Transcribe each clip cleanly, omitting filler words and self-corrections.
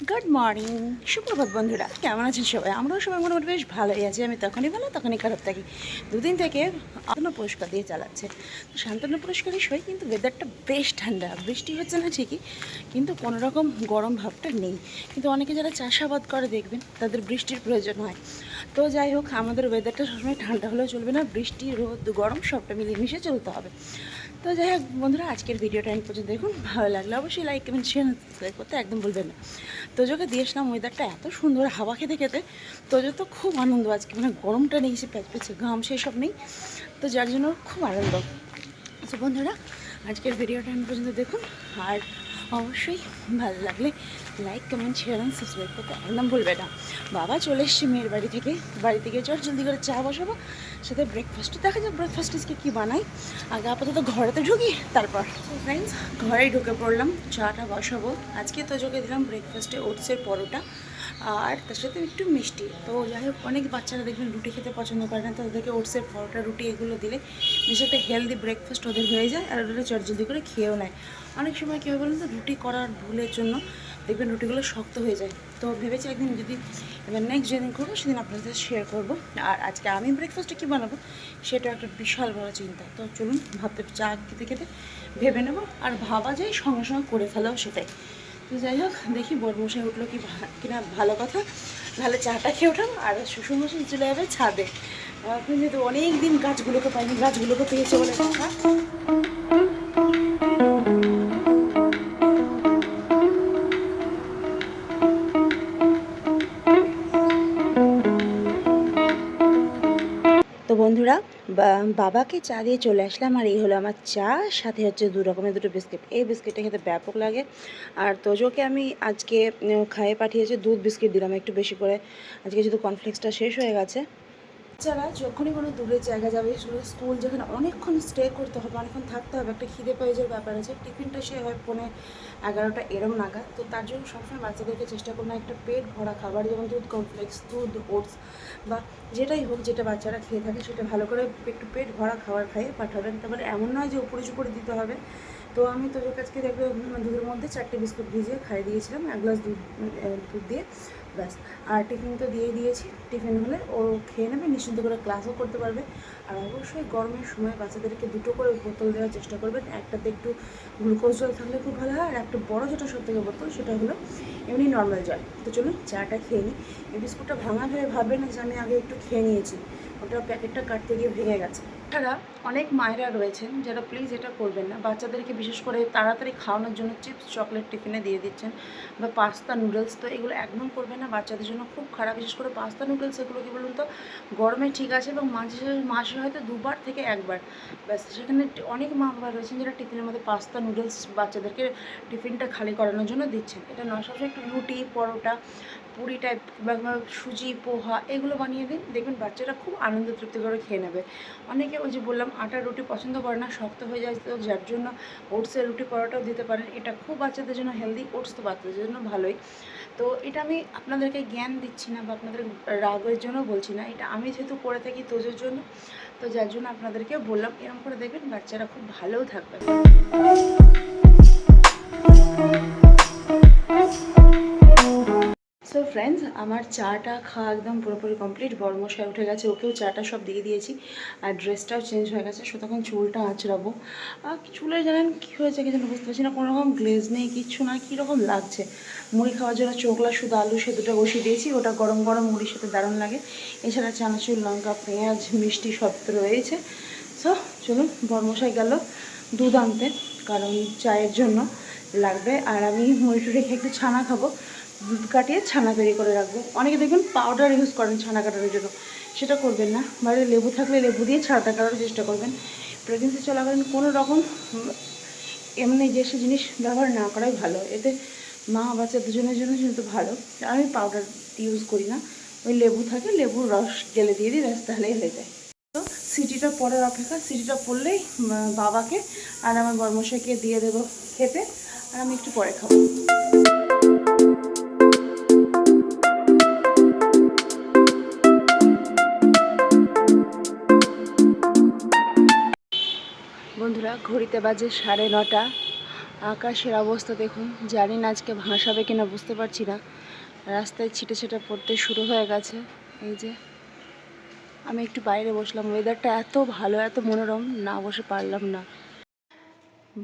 Good morning, সুপ্রভাত বন্ধুরা, কেমন আছেন সবাই? আমরাও সবাই মোটামুটি বেশ ভালোই আছি। আমি তখনই ভালো তখনই খারাপ থাকি। দুদিন থেকে শান্তনু পুরস্কার দিয়ে চালাচ্ছে। তো শান্তনু পুরস্কারই সই, কিন্তু ওয়েদারটা বেশ ঠান্ডা। বৃষ্টি হচ্ছে না ঠিকই, কিন্তু কোনো রকম গরম ভাবটা নেই। কিন্তু অনেকে যারা চাষাবাদ করে দেখবেন তাদের বৃষ্টির প্রয়োজন হয়। তো যাই হোক, আমাদের ওয়েদারটা সবসময় ঠান্ডা হলেও চলবে না, বৃষ্টি রোদ গরম সবটা মিলিয়ে মিশে চলতে হবে। তো যাই হোক বন্ধুরা, আজকের ভিডিওটা এন্ড পর্যন্ত দেখুন। ভালো লাগলে অবশ্যই লাইক কমেন্ট শেয়ার সাবস্ক্রাইব করতে একদম ভুলবেন না। তোজোকে দিয়েছিলাম, ওয়েদারটা এত সুন্দর, হাওয়া খেতে খেতে তোজো তো খুব আনন্দ আজকে, মানে গরমটা নেই, সে প্যাচপ্যাচে ঘাম সেসব নেই, তো যার জন্য খুব আনন্দ। আচ্ছা বন্ধুরা, আজকের ভিডিওটা এন্ড পর্যন্ত দেখুন। আর অবশ্যই ভালো লাগলে like comment share and subscribe করতে একদম ভুলবে না। বাবা চলে এসছে মেয়ের বাড়ি থেকে চল জলদি করে চা বসাবো, সাথে ব্রেকফাস্টও দেখা যাক ব্রেকফাস্ট আজকে কী বানাই। আগে আপাতত ঘরেতে ঢুকি, তারপর ফ্রেন্ডস ঘরেই ঢুকে পড়লাম, চাটা বসাবো। আজকে তোজোকে দিলাম ব্রেকফাস্টে ওটসের পরোটা আর তার সাথে একটু মিষ্টি। তো যাই হোক, অনেক বাচ্চারা দেখবেন রুটি খেতে পছন্দ করে না, তো ওদেরকে ওটসের পরোটা রুটি এগুলো দিলে বেশ একটা হেলদি ব্রেকফাস্ট ওদের হয়ে যায়, আর ওরা চটজলদি করে খেয়েও নেয়। অনেক সময় কী হয় বলুন তো, রুটি করার ভুলের জন্য দেখবেন রুটিগুলো শক্ত হয়ে যায়। তো ভেবেছি একদিন যদি এবার নেক্সট যেদিন করবো সেদিন আপনাদের সাথে শেয়ার করবো। আর আজকে আমি ব্রেকফাস্টে কী বানাবো সেটা একটা বিশাল বড় চিন্তা। তো চলুন, ভাবতে চা খেতে খেতে ভেবে নেবো, আর ভাবা যায় সঙ্গে সঙ্গে করে ফেলাও সেটাই। তো যাই হোক, দেখি বড়মশাই উঠলো কিনা ভালো কথা, ভালো চাটা খেয়ে উঠাম। আর শ্বশুরমশাই চলে যাবে ছাদে, এখন যেহেতু অনেক দিন গাছগুলোকে পাইনি, গাছগুলোকে পেয়েছে বলে কথা। তো বন্ধুরা, বাবাকে চা দিয়ে চলে আসলাম, আর এই হলো আমার চা, সাথে হচ্ছে দু রকমের দুটো বিস্কিট। এই বিস্কিটটা খেতে ব্যাপক লাগে। আর তোজোকে আমি আজকে খাইয়ে পাঠিয়েছি, দুধ বিস্কিট দিলাম একটু বেশি করে, আজকে যেহেতু কর্নফ্লেক্সটা শেষ হয়ে গেছে। বাচ্চারা যখনই কোনো দূরের জায়গা যাবে, স্কুল যেখানে অনেকক্ষণ স্টে করতে হবে, অনেকক্ষণ থাকতে হবে, একটা খিদে পেয়ে যাওয়ার ব্যাপার আছে। টিফিনটা সে হয় 11:30 এরম নাগাদ। তো তার জন্য সবসময় বাচ্চাদেরকে চেষ্টা করুন একটা পেট ভরা খাবার, যেমন দুধ কমপ্লেক্স, দুধ ওটস বা যেটাই হোক, যেটা বাচ্চারা খেয়ে থাকে সেটা ভালো করে একটু পেট ভরা খাবার খাইয়ে পাঠাবেন। তারপরে এমন নয় যে উপরে চুপড়ে দিতে হবে। তো আমি তোদের কাছকে দেখবে দুধের মধ্যে 4টে বিস্কুট ভিজিয়ে খাইয়ে দিয়েছিলাম, 1 গ্লাস দুধ দিয়ে, ব্যাস। আর টিফিন তো দিয়ে দিয়েছি, টিফিন হলে ও খেয়ে নেবে, নিশ্চিন্ত করে ক্লাসও করতে পারবে। আর অবশ্যই গরমের সময় বাচ্চাদেরকে দুটো করে বোতল দেওয়ার চেষ্টা করবেন। একটাতে একটু গ্লুকোজ জল থাকলে খুব ভালো হয়, আর একটা বড়ো যেটা সবথেকে বোতল সেটা হলো এমনি নর্মাল জল। তো চলুন চাটা খেয়ে নিই। এই বিস্কুটটা ভাঙা ভেবে ভাববেন না যে আমি আগে একটু খেয়ে নিয়েছি, ওটা প্যাকেটটা কাটতে গিয়ে ভেঙে গেছে। তাছাড়া অনেক মায়েরা রয়েছেন যারা প্লিজ এটা করবেন না, বাচ্চাদেরকে বিশেষ করে তাড়াতাড়ি খাওয়ানোর জন্য চিপস চকলেট টিফিনে দিয়ে দিচ্ছেন, বা পাস্তা নুডলস। তো এগুলো একদম করবেন না, বাচ্চাদের জন্য খুব খারাপ। বিশেষ করে পাস্তা নুডলস এগুলো কী বলুন তো, গরমে ঠিক আছে, এবং মাসে হয়তো 2বার থেকে 1বার, ব্যাস। সেখানে অনেক মা বাবা রয়েছেন যারা টিফিনের মধ্যে পাস্তা নুডলস বাচ্চাদেরকে টিফিনটা খালি করানোর জন্য দিচ্ছেন। এটা নয়, সবসময় একটু রুটি পরোটা পুরি টাইপ বা সুজি পোহা এগুলো বানিয়ে দিন, দেখবেন বাচ্চারা খুব আনন্দ তৃপ্তি করে খেয়ে নেবে। অনেকে ওই যে বললাম আটার রুটি পছন্দ করে না, শক্ত হয়ে যায়, তো যার জন্য ওটসের রুটি পরোটাও দিতে পারেন। এটা খুব বাচ্চাদের জন্য হেলদি, ওটস তো বাচ্চাদের জন্য ভালোই। তো এটা আমি আপনাদেরকে জ্ঞান দিচ্ছি না বা আপনাদের রাগের জন্য বলছি না, এটা আমি যেহেতু করে থাকি তোজোর জন্য, তো যার জন্য আপনাদেরকে বললাম। এরকম করে দেখবেন বাচ্চারা খুব ভালোও থাকবে। সো ফ্রেন্ডস, আমার চাটা খাওয়া একদম পুরোপুরি কমপ্লিট। বড়মশাই উঠে গেছে, ওকেও চাটা সব দিয়ে দিয়েছি, আর ড্রেসটাও চেঞ্জ হয়ে গেছে। সো তখন চুলটা আঁচড়াবো। চুলে জানেন কী হয়েছে কিছু বুঝতে পারছি না, কোনো রকম গ্লেজ নেই, কিচ্ছু না, কীরকম লাগছে। মুড়ি খাওয়ার জন্য চোখলা শুধু আলু সেদ্ধটা বসিয়ে দিয়েছি, ওটা গরম গরম মুড়ির সাথে দারুণ লাগে। এছাড়া চানাচুর লঙ্কা পেঁয়াজ মিষ্টি সব তো রয়েছে। সো চলুন, বড়মশাই গেল দুধ আনতে, কারণ চায়ের জন্য লাগবে। আর আমি মুড়ি টুড়ি খেয়ে একটু ছানা খাবো, দুধ কাটিয়ে ছানা তৈরি করে রাখবো। অনেকে দেখবেন পাউডার ইউজ করেন ছানা কাটানোর জন্য, সেটা করবেন না। বাড়িতে লেবু থাকলে লেবু দিয়ে ছানাটা কাটার চেষ্টা করবেন। প্রেগনেন্সি চলাকালীন কোনো রকম এমনি যেসব জিনিস ব্যবহার না করাই ভালো, এতে মা বাচ্চা দুজনের জন্য কিন্তু ভালো। আমি পাউডার ইউজ করি না, ওই লেবু থাকে, লেবুর রস গেলে দিয়ে দিই, ব্যাস, তাহলেই হয়ে যায়। তো সিটিটা পড়ার অপেক্ষা, সিটিটা পড়লেই বাবাকে আর আমার বর্মশাইকে দিয়ে দেবো খেতে, আর আমি একটু পরে খাবো। বন্ধুরা, ঘড়িতে বাজে 9:30, আকাশের অবস্থা দেখুন, জানি না আজকে ভাসাবে কিনা বুঝতে পারছি না। রাস্তায় ছিটে ছিটে পড়তে শুরু হয়ে গেছে। এই যে আমি একটু বাইরে বসলাম, ওয়েদারটা এত ভালো, এত মনোরম, না বসে পারলাম না।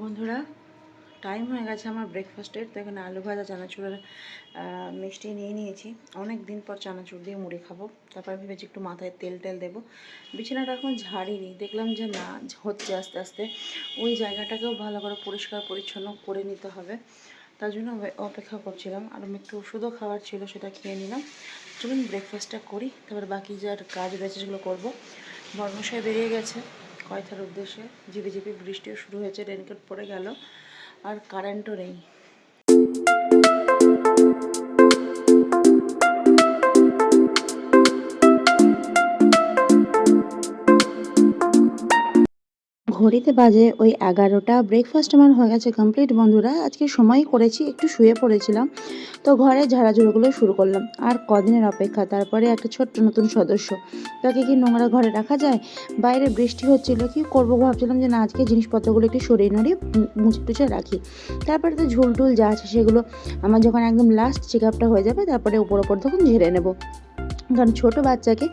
বন্ধুরা, টাইম হয়ে গেছে আমার ব্রেকফাস্টের। তো এখানে আলু ভাজা, চানাচুরের মিষ্টি নিয়ে নিয়েছি। অনেক দিন পর চানাচুর দিয়ে মুড়ি খাবো। তারপরে ভেবেছি একটু মাথায় তেল টেল দেবো। বিছানাটা এখন ঝাড়িনি, দেখলাম যে না হচ্ছে আস্তে আস্তে। ওই জায়গাটাকেও ভালো করে পরিষ্কার পরিচ্ছন্ন করে নিতে হবে। তার জন্য অপেক্ষা করছিলাম। আর আমি একটু ওষুধও খাওয়ার ছিল, সেটা খেয়ে নিলাম। চলুন ব্রেকফাস্টটা করি, তারপর বাকি যার কাজ রয়েছে সেগুলো করবো। বর্মশাই বেরিয়ে গেছে কয়থার উদ্দেশ্যে। ঝিপি ঝিপি বৃষ্টিও শুরু হয়েছে, রেনকোট পরে গেল, আর কারেন্টও নেই। ঘড়িতে বাজে ওই 11টা। ব্রেকফাস্ট আমার হয়ে গেছে কমপ্লিট বন্ধুরা। আজকে সময় করেছি, একটু শুয়ে পড়েছিলাম। তো ঘরে ঝাড়াঝুড়োগুলো শুরু করলাম। আর কদিনের অপেক্ষা, তারপরে একটা ছোট্ট নতুন সদস্য। তাকে কি নোংরা ঘরে রাখা যায়? বাইরে বৃষ্টি হচ্ছিল, কি করবো ভাবছিলাম যে না আজকে জিনিসপত্রগুলো একটু সরিয়ে নড়িয়ে মুছে টুছে রাখি। তারপরে তো ঝুল টুল যা আছে সেগুলো আমার যখন একদম লাস্ট চেক আপটা হয়ে যাবে, তারপরে ওপর তখন ঝেড়ে নেবো। কারণ ছোটো বাচ্চাকে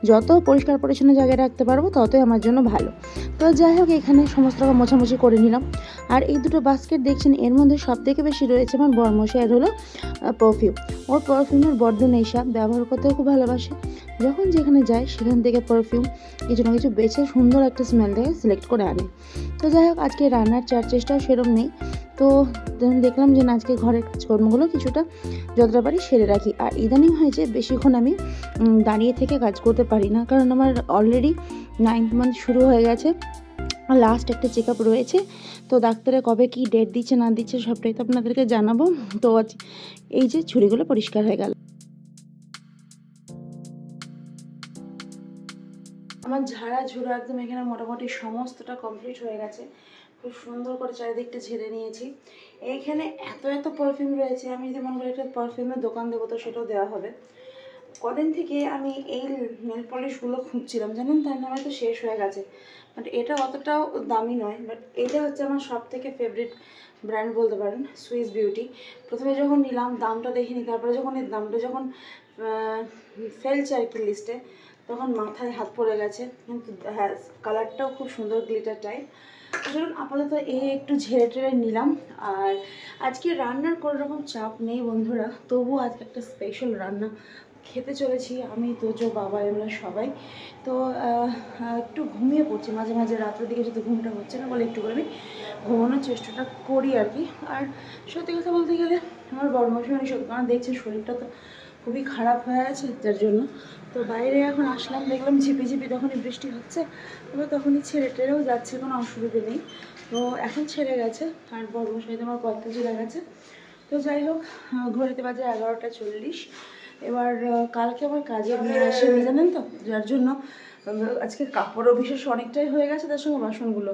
যত পরিষ্কার পরিচ্ছন্ন জায়গায় রাখতে পারবো ততই আমার জন্য ভালো। তো যাই হোক, এখানে সমস্ত রকম মোছামুছি করে নিলাম। আর এই দুটো বাস্কেট দেখছেন, এর মধ্যে সবথেকে বেশি রয়েছে আমার বরমশাইয়ের হলো পারফিউম। ওর পারফিউমের বড্ড নেশা, ব্যবহার করতেও খুব ভালোবাসে। যখন যেখানে যায় সেখান থেকে পারফিউম কিছু না কিছু বেছে সুন্দর একটা স্মেল থেকে সিলেক্ট করে আনে। তো যাই হোক, আজকে রান্নার চেষ্টাও সেরম নেই। তো দেখলাম যে না আজকে ঘরের কাজকর্মগুলো কিছুটা যতটা পারি সেরে রাখি। আর ইদানিং হয়েছে বেশিক্ষণ আমি দাঁড়িয়ে থেকে কাজ করতে পারি না, কারণ আমার অলরেডি 9th মান্থ শুরু হয়ে গেছে। লাস্ট একটা চেক আপ রয়েছে। তো ডাক্তারে কবে কি ডেট দিচ্ছে না দিচ্ছে সবটাই তো আপনাদেরকে জানাবো। তো আজ এই যে ছুরিগুলো পরিষ্কার হয়ে গেল। আমার ঝাড়া ঝুড়ো একদম এখানে মোটামুটি সমস্তটা কমপ্লিট হয়ে গেছে। খুব সুন্দর করে চারিদিকটা ঝেড়ে নিয়েছি। এইখানে এত এত পারফিউম রয়েছে, আমি যদি মনে করি একটা পারফিউমের দোকান দেবো তো সেটাও দেওয়া হবে। কদিন থেকে আমি এই নেল পলিশগুলো খুঁজছিলাম, জানেন, তার নামে তো শেষ হয়ে গেছে। বাট এটা অতটাও দামি নয়, বাট এটা হচ্ছে আমার সব থেকে ফেভারিট ব্র্যান্ড বলতে পারেন, সুইস বিউটি। প্রথমে যখন নিলাম দামটা দেখিনি, তারপরে যখন এই দামটা যখন ফেলছে আর কি লিস্টে, তখন মাথায় হাত পড়ে গেছে। কিন্তু হ্যাঁ, কালারটাও খুব সুন্দর, গ্লিটার টাইপ। ধরুন আপাতত এই একটু ঝেড়ে টেড়ে নিলাম। আর আজকে রান্নার কোনো রকম চাপ নেই বন্ধুরা, তবুও আজকে একটা স্পেশাল রান্না খেতে চলেছি আমি, তোজো, বাবা, আমরা সবাই। তো একটু ঘুমিয়ে পড়ছি মাঝে মাঝে, রাতের দিকে যদি ঘুমটা হচ্ছে না বলে একটু করে আমি ঘুমানোর চেষ্টাটা করি আর কি। আর সত্যি কথা বলতে গেলে আমার বড়মশাই সত্যি, কারণ দেখছেন শরীরটা তো খুবই খারাপ হয়ে আছে, যার জন্য তো বাইরে এখন আসলাম, দেখলাম ঝিপি ঝিপি তখনই বৃষ্টি হচ্ছে, তবে তখনই ছেড়ে টেরেও যাচ্ছে, কোনো অসুবিধে নেই। তো এখন ছেড়ে গেছে, আর বড়মশাই আমার পথে চলে গেছে। তো যাই হোক, ঘড়িতে বাজে 11:40। এবার কালকে আমার কাজে নিয়ে আসেনি জানেন তো, যার জন্য আজকে কাপড়ও বিশেষ অনেকটাই হয়ে গেছে, তার সঙ্গে বাসনগুলো।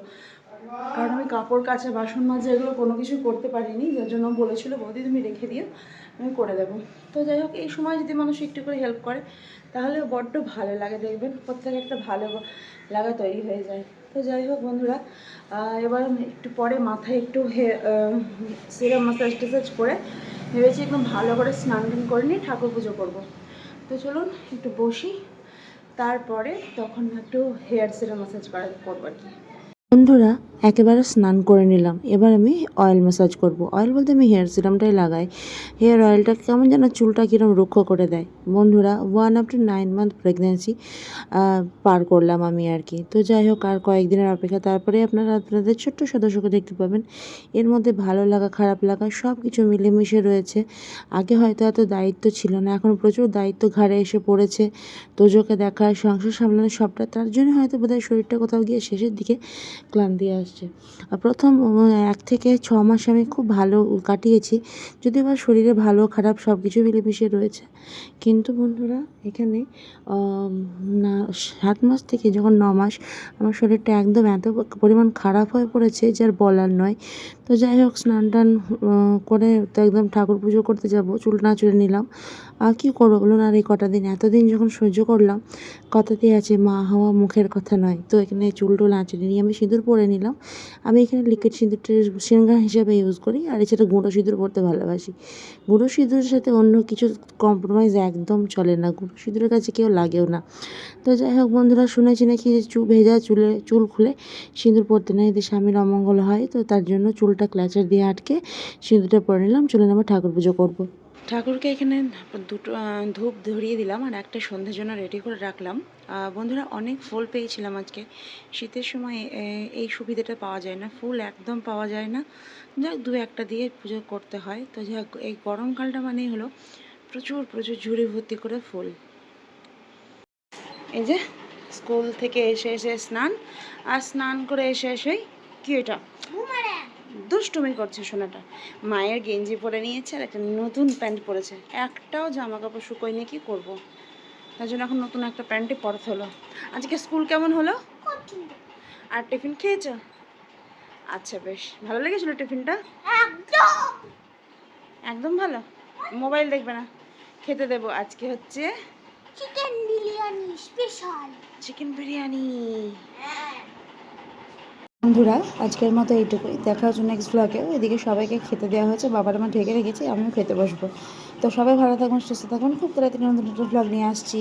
কারণ আমি কাপড় কাচা, বাসন মাজা এগুলো কোনো কিছু করতে পারিনি, যার জন্য বলেছিল বৌদি তুমি রেখে দিও, আমি করে দেবো। তো যাই হোক, এই সময় যদি মানুষ একটু করে হেল্প করে তাহলে বড্ড ভালো লাগে, দেখবেন প্রত্যেকে একটা ভালো লাগা তৈরি হয়ে যায়। তো যাই হোক বন্ধুরা, এবার একটু পরে মাথায় একটু সিরাম মাসাজ টাসাজ করে ভেবেছি একদম ভালো করে স্নান টান করে নিয়ে ঠাকুর পুজো করবো। তো চলুন একটু বসি, তারপরে তখন একটু হেয়ার সিরাম মাসাজ করবো আর কি। বন্ধুরা, একেবারে স্নান করে নিলাম। এবার আমি অয়েল ম্যাসাজ করব। অয়েল বলতে আমি হেয়ার সিরামটাই লাগাই। হেয়ার অয়েলটা কেমন যেন চুলটা কীরকম রুক্ষ করে দেয়। বন্ধুরা, 1 মান্থ প্রেগনেন্সি পার করলাম আমি আর কি। তো যাই হোক, আর কয়েকদিনের অপেক্ষা, তারপরে আপনারা আপনাদের ছোট্ট সদস্যকে দেখতে পাবেন। এর মধ্যে ভালো লাগা, খারাপ লাগা সব কিছু মিলেমিশে রয়েছে। আগে হয়তো এত দায়িত্ব ছিল না, এখন প্রচুর দায়িত্ব ঘাড়ে এসে পড়েছে। তোজোকে দেখা, সংসার সামলানো সবটা, তার জন্য হয়তো বোধহয় শরীরটা কোথাও গিয়ে শেষের দিকে ক্লান্তি আসছে। আর প্রথম 1 থেকে 6 মাস আমি খুব ভালো কাটিয়েছি, যদিও বা শরীরে ভালো খারাপ সব কিছু মিলেমিশে রয়েছে। কিন্তু বন্ধুরা, এখানে না 7 মাস থেকে যখন 9 মাস আমার শরীরটা একদম এত পরিমাণ খারাপ হয়ে পড়েছে যে আর বলার নয়। তো যাই হোক, স্নান টান করে তো একদম ঠাকুর পুজো করতে যাব, চুল নাচড়ে নিলাম। আর কী করবো বলুন, আর এই কটা দিন এতদিন যখন সহ্য করলাম, কথাতেই আছে মা হওয়া মুখের কথা নয়। তো এখানে চুল টুল আঁচড়ে নিয়ে আমি সিঁদুর পরে নিলাম। আমি এখানে লিকুইড সিঁদুরটা সিঙ্গার হিসাবে ইউজ করি, আর এছাড়া গুঁড়ো সিঁদুর পরতে ভালোবাসি। গুঁড়ো সিঁদুরের সাথে অন্য কিছু কম্প্রোমাইজ একদম চলে না, গুঁড়ো সিঁদুরের কাছে কেউ লাগেও না। তো যাই হোক বন্ধুরা, শুনেছি নাকি যে ভেজা চুল খুলে সিঁদুর পরতে নেই, এতে স্বামীর অমঙ্গল হয়। তো তার জন্য চুলটা ক্ল্যাচার দিয়ে আটকে সিঁদুরটা পরে নিলাম। চলে আমার ঠাকুর পুজো করবো। ঠাকুরকে এখানে দুটো ধূপ ধরিয়ে দিলাম আর একটা সন্ধ্যের জন্য রেডি করে রাখলাম। বন্ধুরা, অনেক ফুল পেয়েছিলাম আজকে। শীতের সময় এই সুবিধাটা পাওয়া যায় না, ফুল একদম পাওয়া যায় না। যাক, দু একটা দিয়ে পুজো করতে হয়। তো যাই হোক, এই গরমকালটা মানেই হলো প্রচুর প্রচুর ঝুড়ি ভর্তি করে ফুল। এই যে স্কুল থেকে এসে স্নান, আর স্নান করে এসেই কি এটা দুষ্টুমি করছে সোনাটা। মায়ের গেঞ্জি পরে নিয়েছে আর একটা নতুন প্যান্ট পরেছে, একটাও জামা কাপড় শুকোয়নি, কি করব। তার জন্য এখন নতুন একটা প্যান্টই পরতে হলো। আজকে স্কুল কেমন হলো? আর টিফিন খেয়েছো? আচ্ছা, বেশ ভালো লেগেছিল টিফিনটা? একদম ভালো। মোবাইল দেখবে না, খেতে দেবো। আজকে হচ্ছে chicken biryani, special chicken biryani. বন্ধুরা, আজকের মতো এইটুকুই, দেখা হচ্ছে নেক্সট ব্লগে। এদিকে সবাইকে খেতে দেওয়া হয়েছে, বাবার আমার ঢেকে রেখেছি, আমিও খেতে বসবো। তো সবাই ভালো থাকুন, সুস্থ থাকুন, খুব তাড়াতাড়ি নতুন ব্লগ নিয়ে আসছি।